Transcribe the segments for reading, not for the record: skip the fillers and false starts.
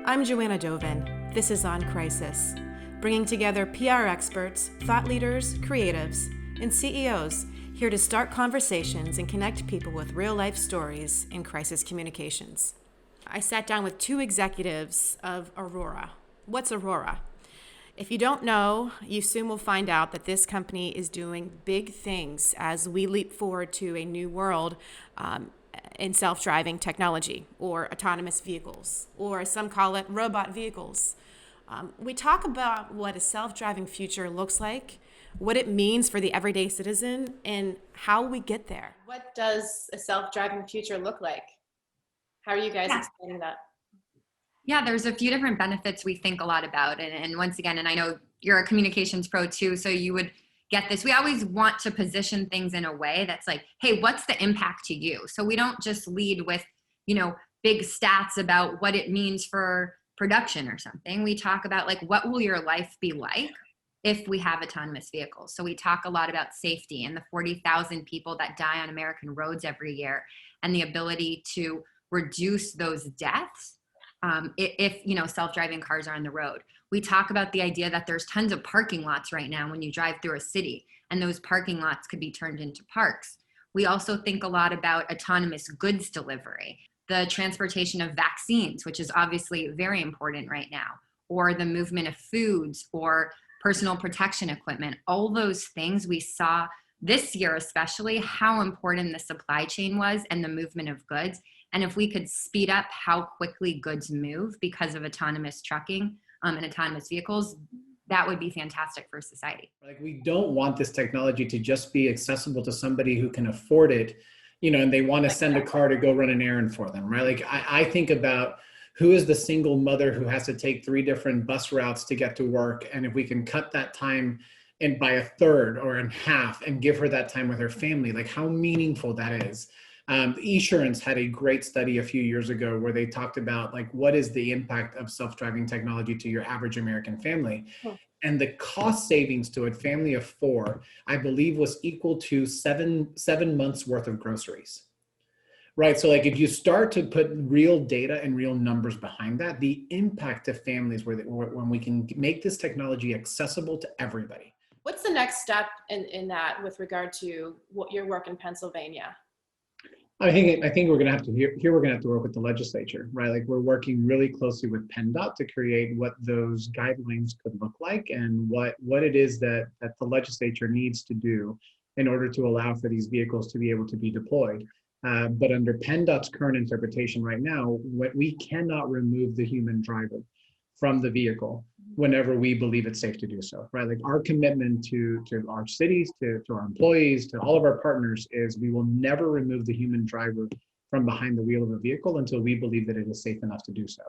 I'm Joanna Dovin. This is On Crisis, bringing together PR experts, thought leaders, creatives, and CEOs here to start conversations and connect people with real-life stories in crisis communications. I sat down with two executives of Aurora. What's Aurora? If you don't know, you soon will find out that this company is doing big things as we leap forward to a new world in self-driving technology or autonomous vehicles, or as some call it, robot vehicles. We talk about what a self-driving future looks like, what it means for the everyday citizen, and how we get there. What does a self-driving future look like? How are you guys explaining that? Yeah, there's a few different benefits we think a lot about. And once again, and I know you're a communications pro too, so you would get this. We always want to position things in a way that's like, hey, what's the impact to you? So we don't just lead with, big stats about what it means for production or something. We talk about like, what will your life be like if we have autonomous vehicles? So we talk a lot about safety and the 40,000 people that die on American roads every year and the ability to reduce those deaths if self-driving cars are on the road. We talk about the idea that there's tons of parking lots right now when you drive through a city, and those parking lots could be turned into parks. We also think a lot about autonomous goods delivery, the transportation of vaccines, which is obviously very important right now, or the movement of foods or personal protection equipment. All those things we saw this year, especially how important the supply chain was and the movement of goods. And if we could speed up how quickly goods move because of autonomous trucking and autonomous vehicles, that would be fantastic for society. Like, we don't want this technology to just be accessible to somebody who can afford it, and they want to send a car to go run an errand for them, right? Like, I think about who is the single mother who has to take 3 different bus routes to get to work. And if we can cut that time and by a third or in half and give her that time with her family, like how meaningful that is. Esurance had a great study a few years ago where they talked about like, what is the impact of self-driving technology to your average American family? And the cost savings to a family of 4, I believe, was equal to seven months worth of groceries. Right. So like, if you start to put real data and real numbers behind that, the impact to families when we can make this technology accessible to everybody. What's the next step in that with regard to what your work in Pennsylvania? I think we're going to have to we're going to have to work with the legislature, right? Like, we're working really closely with PennDOT to create what those guidelines could look like and what it is that the legislature needs to do in order to allow for these vehicles to be able to be deployed. But under PennDOT's current interpretation right now, we cannot remove the human driver from the vehicle whenever we believe it's safe to do so, right? Like, our commitment to our cities, to our employees, to all of our partners is we will never remove the human driver from behind the wheel of a vehicle until we believe that it is safe enough to do so.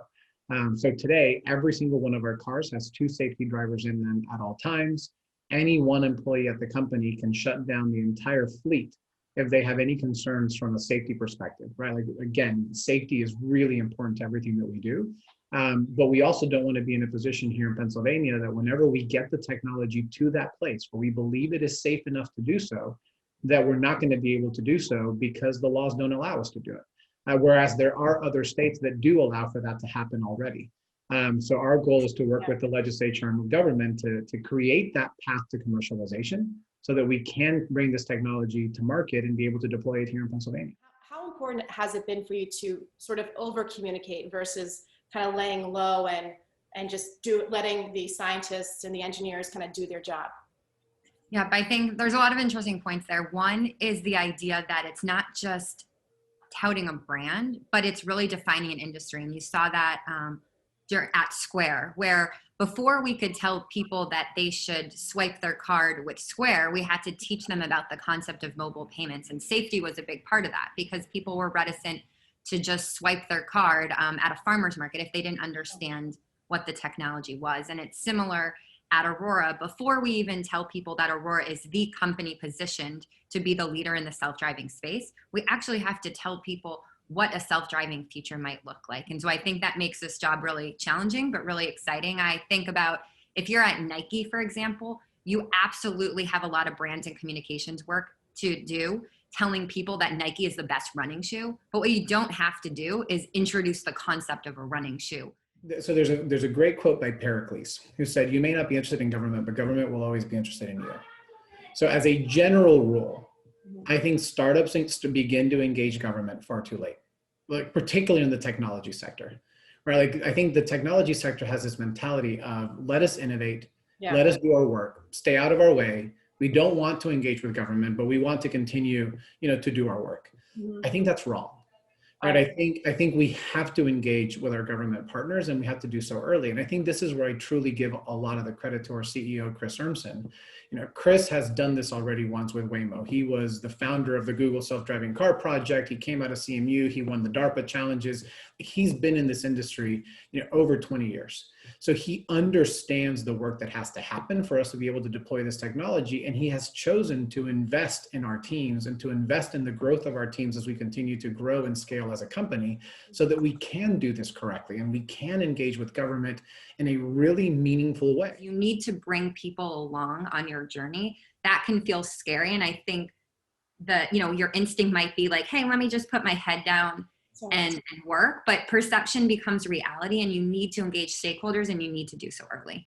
So today, every single one of our cars has 2 safety drivers in them at all times. Any one employee at the company can shut down the entire fleet if they have any concerns from a safety perspective, right? Like, again, safety is really important to everything that we do. But we also don't want to be in a position here in Pennsylvania that whenever we get the technology to that place where we believe it is safe enough to do so, that we're not going to be able to do so because the laws don't allow us to do it. Whereas there are other states that do allow for that to happen already. So our goal is to work with the legislature and government to create that path to commercialization so that we can bring this technology to market and be able to deploy it here in Pennsylvania. How important has it been for you to sort of over communicate versus kind of laying low and just letting the scientists and the engineers kind of do their job? Yeah, I think there's a lot of interesting points there. One is the idea that it's not just touting a brand, but it's really defining an industry. And you saw that at Square, where before we could tell people that they should swipe their card with Square, we had to teach them about the concept of mobile payments. And safety was a big part of that because people were reticent to just swipe their card at a farmer's market if they didn't understand what the technology was. And it's similar at Aurora. Before we even tell people that Aurora is the company positioned to be the leader in the self-driving space, we actually have to tell people what a self-driving future might look like. And so I think that makes this job really challenging, but really exciting. I think about if you're at Nike, for example, you absolutely have a lot of brand and communications work to do, telling people that Nike is the best running shoe. But what you don't have to do is introduce the concept of a running shoe. So there's a great quote by Pericles who said, "You may not be interested in government, but government will always be interested in you." So as a general rule, I think startups need to begin to engage government far too late, like particularly in the technology sector, right? Like I think the technology sector has this mentality of let us innovate, let us do our work, stay out of our way. We don't want to engage with government, but we want to continue, to do our work. I think that's wrong. Right. I think we have to engage with our government partners, and we have to do so early. And I think this is where I truly give a lot of the credit to our CEO, Chris Urmson. Chris has done this already once with Waymo. He was the founder of the Google self-driving car project. He came out of CMU. He won the DARPA challenges. He's been in this industry, over 20 years. So he understands the work that has to happen for us to be able to deploy this technology. And he has chosen to invest in our teams and to invest in the growth of our teams as we continue to grow and scale as a company so that we can do this correctly and we can engage with government in a really meaningful way. You need to bring people along on your journey. That can feel scary. And I think that, your instinct might be like, hey, let me just put my head down and work, but perception becomes reality, and you need to engage stakeholders, and you need to do so early.